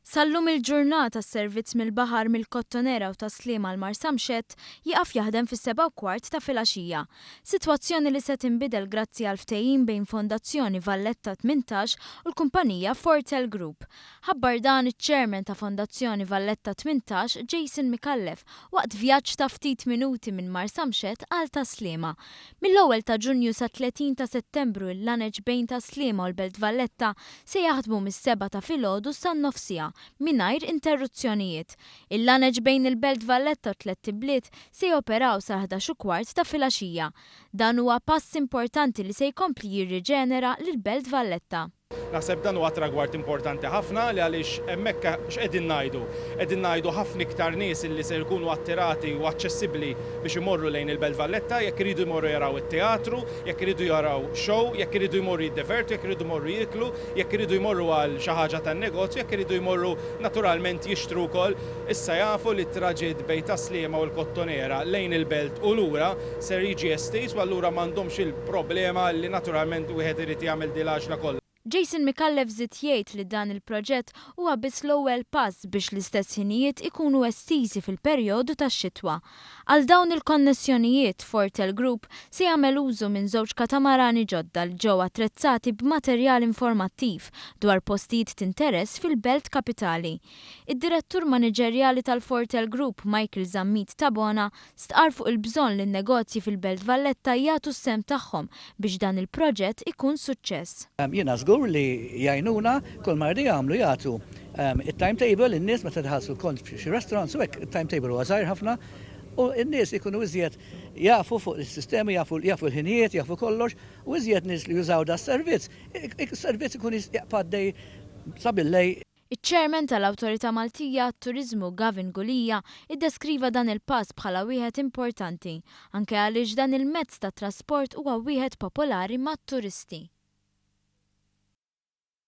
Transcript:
Sallum il-ġurnata s-servizz mill-baħar mill-Kottonera u ta' Sliema l Marsamxett jaqaf jaħdem fis-7:15 ta' filgħaxija. Sitwazzjoni li se tinbidel grazzi għal ftehim bejn Fondazzjoni Valletta 18 u l-kumpanija Fortel Group. Ħabbar dan iċ-Chairman ta' Fondazzjoni Valletta 18 Jason Mikallef waqt vjaġġ ta' ftit minuti minn Marsamxett għal ta' Sliema. Mill-ewwel ta' Ġunju sa 30 ta' Settembru il-laneġ bejn ta' Sliema u l-Belt Valletta se jaħdmu mis-7 ta' filgħodu san-nofsija mingħajr interruzzjonijiet. Il-laneġ bejn il-Belt Valletta u tliet Tibliet se joperaw sa 11:15 ta' filgħaxija. Dan huwa pass importanti li se jkompli jirriġenera lill-Belt Valletta. Naħseb dan huwa tragward importanti ħafna li għaliex hemmhekk x'qegħdin ngħidu. Qegħdin ngħidu ħafna iktar nies li se jkunu attirati u aċċessibbli biex imorru lejn il-Belt Valletta, jekk iridu jmorru jaraw it-teatru, jekk iridu jaraw show, jekk iridu jmorru jiddivertu, jekk iridu jmorru jieklu, jekk iridu jmorru għal xi ħaġa tan-negozju, jekk iridu jmorru naturalment jixtru wkoll. Issa jafu li t-traġid bejn ta' Sliema u l-Kottonera lejn il-Belt u lura ser jiġi estiż u allura m'għandhomx il-problema li naturalment wieħed irid jagħmel din l-għaġla kollha. Jason Mikallef żied jgħid li dan il-proġett huwa biss l-ewwel pass biex l-istess ħinijiet ikunu estiżi fil-perjodu tax-xitwa. Għal dawn il-konnessjonijiet Fortel Group se jagħmel użu minn żewġ katamarani ġodda li ġew attrezzati b'materjal informattiv dwar postijiet t'interess fil-Belt Kapitali. Id-direttur maniġerjali tal-Fortel Group Michael Zammit Tabona stqar fuq il-bżonn li n-negozji fil-Belt Valletta jagħtu s-sehem tagħhom biex dan il-proġett ikun suċċess. Li jgħinuna kull mardi jagħmlu jagħtu it-timetable in-nies meta tħallsu l-kont f'xi restaurants u hekk it-timetable huwa żgħir ħafna u n-nies ikunu iżjed jafu fuq is-sistemi, jafu l-ħinijiet, jafu kollox u iżjed nies li jużaw da s-servizz. Is-servizz ikun jaqpaddej sabillej. Iċ-Chairman tal-Awtorità Maltija għat-Turiżmu Gavin Gulija iddeskriva dan il-pass bħala wieħed importanti, anke għaliex dan il-mezz ta' trasport huwa wieħed popolari mat-turisti.